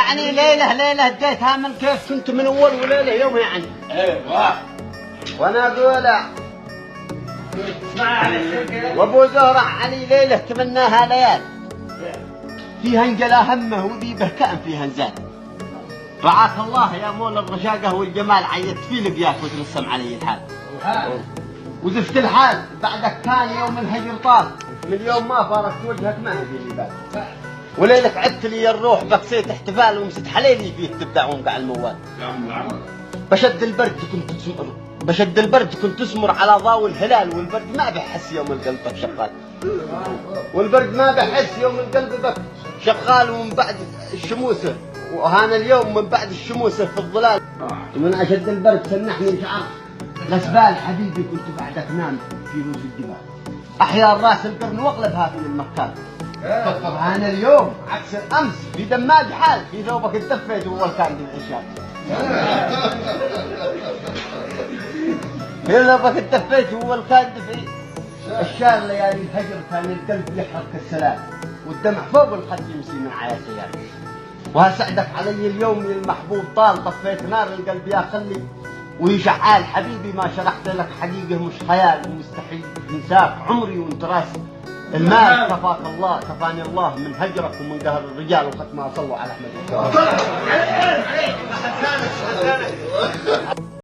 يعني ليلة اديتها من كيف كنت من اول وليلة يوم يعني. ايوه. وانا اقول وابو زهرة علي ليلة تمناها ليال فيها انجلا همه وذي بهكان فيها نزال. رعاك الله يا مول الرشاقة والجمال عيت في لقياك وترسم علي الحال. وزفت الحال بعدك كان يوم الهجر طال من يوم ما فارقت وجهك ما هي في بال. وليلك عدت لي الروح بكسيت احتفال ومسد حليلي فيه تبدع ومقع الموال. بشد البرد كنت تسمر على ضوء الهلال والبرد ما بحس يوم القلب بك شغال. والبرد ما بحس يوم القلب بك شغال. ومن بعد الشموسه وهانا اليوم من بعد الشموسه في الظلال ومن اشد البرد سنحني شعر الاسبال حبيبي كنت بعدك نام في روس الجبال. احيا الراس القرن واقلبها في المكان. هانا اليوم عكس الامس في دماج حال في ثوبك اتدفيت واول كان بالعشاء. في ثوبك اتدفيت واول كان دفعي الشار ليالي الهجر كان القلب يحرق السلام والدمع فوق الخد يمسي من عياسيان. وهسعدك علي اليوم المحبوب طال طفيت نار القلب يا خلي ويشعال حبيبي ما شرحت لك حقيقة مش خيال ومستحيل انساك عمري وانت راسي المال. كفاك الله كفاني الله من هجرك ومن قهر الرجال وختمها صلوا على احمد.